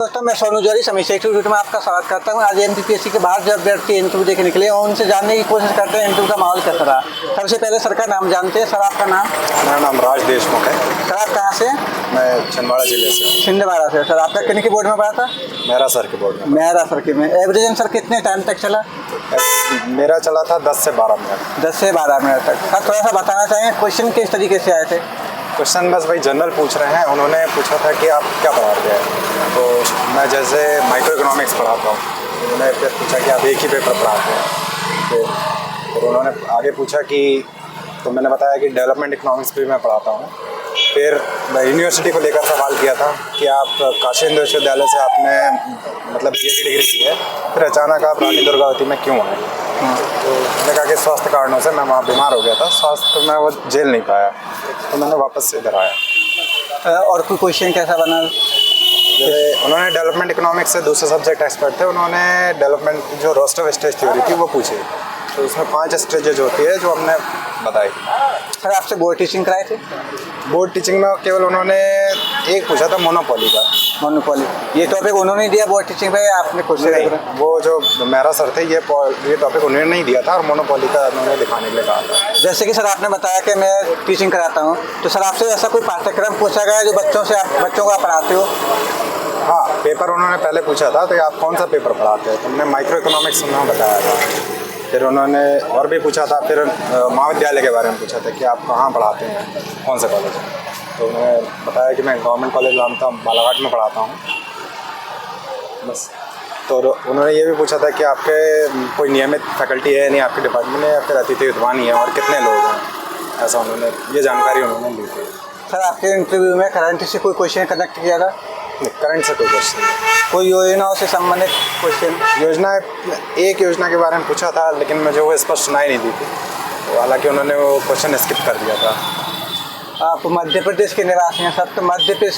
दोस्तों मैं सोनू जौहरी समीक्षा इंस्टीट्यूट में आपका स्वागत करता हूं। आज एमपीपीएससी के बाहर जब अभ्यर्थी इंटरव्यू देके निकले और उनसे जानने की कोशिश करते हैं इंटरव्यू का माहौल कैसा रहा। सबसे पहले सर का नाम जानते हैं। सर आपका नाम? मेरा नाम राज देशमुख है। सर आप कहाँ से? मैं छिंदवाड़ा जिले से। छिंदवाड़ा से। सर आपका कितने की बोर्ड में पढ़ा था? मेरा सर के बोर्ड में। मेरा सर के में एवरेज सर कितने टाइम तक चला? मेरा चला था 10 से 12 मिनट। 10 से 12 मिनट तक। सर थोड़ा सा बताना चाहेंगे क्वेश्चन किस तरीके से आए थे? क्वेश्चन बस भाई जनरल पूछ रहे हैं। उन्होंने पूछा था कि आप क्या पढ़ाते हैं, तो मैं जैसे माइक्रो इकोनॉमिक्स पढ़ाता हूँ। उन्होंने फिर पूछा कि आप एक ही पेपर पढ़ाते हैं। फिर उन्होंने आगे पूछा कि तो मैंने बताया कि डेवलपमेंट इकोनॉमिक्स भी मैं पढ़ाता हूँ। फिर मैं यूनिवर्सिटी को लेकर सवाल किया था कि आप काशी हिंदू विश्वविद्यालय से आपने मतलब बीए की डिग्री की है, फिर अचानक आप रानी दुर्गावती में क्यों आए? तो मैंने कहा कि स्वास्थ्य कारणों से मैं वहाँ बीमार हो गया था, स्वास्थ्य में वो झेल नहीं पाया, तो मैंने वापस इधर आया। और कोई क्वेश्चन कैसा बना? जैसे उन्होंने डेवलपमेंट इकोनॉमिक्स से दूसरे सब्जेक्ट एक्सपर्ट थे, उन्होंने डेवलपमेंट जो रोस्टर वेस्टेज थ्योरी थी वो पूछी, तो उसमें 5 स्टेजेज होती है जो हमने बताई। सर आपसे बोर्ड टीचिंग कराए थे? बोर्ड टीचिंग में केवल उन्होंने एक पूछा था मोनोपोली का। मोनोपोली ये टॉपिक उन्होंने दिया बोर्ड टीचिंग पे? आपने क्वेश्चन नहीं, वो जो मेरा सर थे ये टॉपिक उन्होंने नहीं दिया था और मोनोपोली का उन्होंने दिखाने के लिए कहा था। जैसे कि सर आपने बताया कि मैं टीचिंग कराता हूँ, तो सर आपसे ऐसा कोई पाठ्यक्रम पूछा गया जो बच्चों को आप पढ़ाते हो? हाँ, पेपर उन्होंने पहले पूछा था तो आप कौन सा पेपर पढ़ाते हैं, तो हमने माइक्रो इकोनॉमिक्स उन्होंने बताया था। फिर उन्होंने और भी पूछा था, फिर महाविद्यालय के बारे में पूछा था कि आप कहाँ पढ़ाते हैं, कौन से कॉलेज में, तो उन्होंने बताया कि मैं गवर्नमेंट कॉलेज रामता बालाघाट में पढ़ाता हूँ बस। तो उन्होंने ये भी पूछा था कि आपके कोई नियमित फैकल्टी है नहीं आपके डिपार्टमेंट में, या फिर अतिथि विद्वान ही है और कितने लोग हैं, ऐसा उन्होंने ये जानकारी उन्होंने ली थी। सर आपके इंटरव्यू में करंट से कोई क्वेश्चन कनेक्ट किया था? करंट से कोई क्वेश्चन नहीं। कोई योजनाओं से संबंधित क्वेश्चन? योजना, एक योजना के बारे में पूछा था लेकिन मुझे वो स्पष्ट सुनाई नहीं दी थी, तो हालांकि उन्होंने वो क्वेश्चन स्किप कर दिया था। आप मध्य प्रदेश के निवासी हैं सर, तो मध्य प्रदेश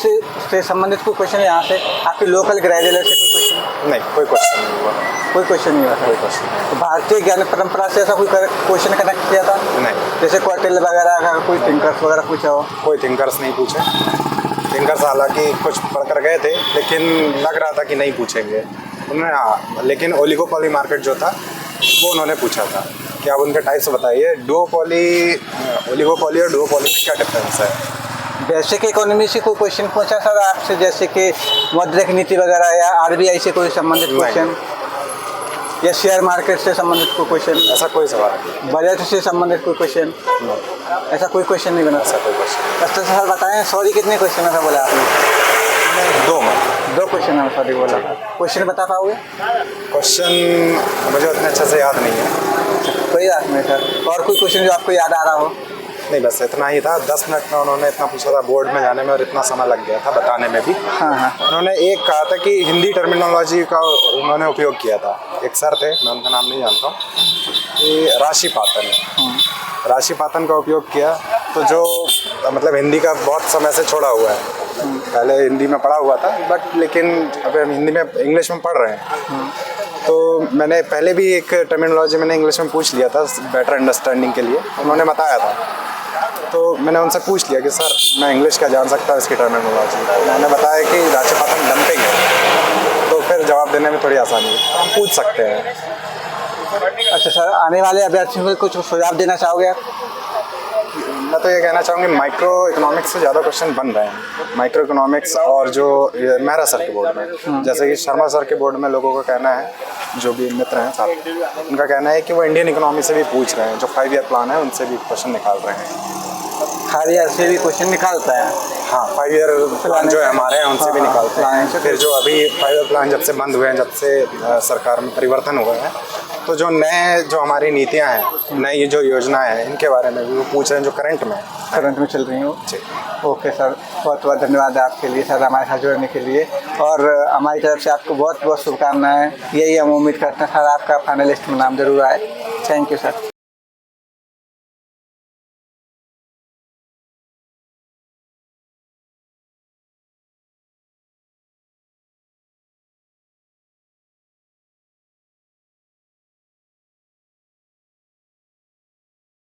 से संबंधित कोई क्वेश्चन यहाँ से आपके लोकल ग्रेजुएट से कोई क्वेश्चन? नहीं, कोई क्वेश्चन नहीं हुआ। कोई क्वेश्चन नहीं हुआ? कोई क्वेश्चन नहीं। तो भारतीय ज्ञान परंपरा से ऐसा कोई क्वेश्चन कनेक्ट किया था? नहीं। जैसे क्वार्टिल वगैरह का कोई थिंकर्स वगैरह पूछा हो? कोई थिंकर्स नहीं पूछे। थिंकर्स हालांकि कुछ पढ़ कर गए थे लेकिन लग रहा था कि नहीं पूछेंगे उन्होंने। हाँ, लेकिन ओलिगोपोली मार्केट जो था वो उन्होंने पूछा था कि आप उनके टाइप्स बताइए। ओलिगोपोली और डुओपोली में क्या डिफरेंस है? बेसिक इकोनॉमी से कोई क्वेश्चन पूछा सर आपसे, जैसे कि मौद्रिक नीति वगैरह या आरबीआई से कोई संबंधित क्वेश्चन, या शेयर मार्केट से संबंधित कोई क्वेश्चन? ऐसा कोई सवाल नहीं। बजट से संबंधित कोई क्वेश्चन? ऐसा कोई क्वेश्चन नहीं बना? ऐसा कोई क्वेश्चन। अच्छा सर बताएं, सॉरी कितने क्वेश्चन है बोला आपने? 2 क्वेश्चन है सॉरी बोला। क्वेश्चन बता पाओगे? क्वेश्चन मुझे उतने अच्छे से याद नहीं है। कोई बात नहीं सर। और कोई क्वेश्चन जो आपको याद आ रहा हो? नहीं, बस इतना ही था। 10 मिनट में उन्होंने इतना पूछा था बोर्ड में जाने में और इतना समय लग गया था बताने में भी। हाँ। उन्होंने एक कहा था कि हिंदी टर्मिनोलॉजी का उन्होंने उपयोग किया था। एक सर थे, मैं उनका नाम नहीं जानता हूँ, कि राशिपातन का उपयोग किया, तो जो मतलब हिंदी का बहुत समय से छोड़ा हुआ है। पहले हिंदी में पढ़ा हुआ था बट लेकिन अब हम हिंदी में इंग्लिश में पढ़ रहे हैं, तो मैंने पहले भी एक टर्मिनोलॉजी मैंने इंग्लिश में पूछ लिया था बेटर अंडरस्टैंडिंग के लिए, उन्होंने बताया था। तो मैंने उनसे पूछ लिया कि सर मैं इंग्लिश क्या जान सकता हूँ इसकी टर्मिनोलॉजी? उन्होंने बताया कि राशिपातन डंपिंग है, तो फिर जवाब देने में थोड़ी आसानी है, हम पूछ सकते हैं। अच्छा सर, आने वाले अभ्यर्थियों को कुछ सुझाव देना चाहोगे आप? मैं तो ये कहना चाहूँगी माइक्रो इकोनॉमिक्स से ज़्यादा क्वेश्चन बन रहे हैं। माइक्रो इकोनॉमिक्स और जो मेहरा सर के बोर्ड में, जैसे कि शर्मा सर के बोर्ड में लोगों का कहना है, जो भी मित्र हैं साथ, उनका कहना है कि वो इंडियन इकोनॉमी से भी पूछ रहे हैं, जो 5 ईयर प्लान है उनसे भी क्वेश्चन निकाल रहे हैं। 5 ईयर से भी क्वेश्चन निकालता है? हाँ, 5 ईयर प्लान जो है हमारे हैं उनसे भी निकालते हैं। फिर जो अभी 5 ईयर प्लान जब से बंद हुए हैं, जब से सरकार में परिवर्तन हुआ है, तो जो हमारी नीतियाँ हैं, नई जो योजनाएं हैं, इनके बारे में भी वो पूछ रहे हैं जो करंट में चल रही हो। जी। ओके सर, बहुत बहुत धन्यवाद आपके लिए सर, हमारे साथ जुड़ने के लिए, और हमारी तरफ से आपको बहुत बहुत शुभकामनाएं। यही हम उम्मीद करते हैं सर आपका फाइनलिस्ट में नाम जरूर आए। Thank you sir.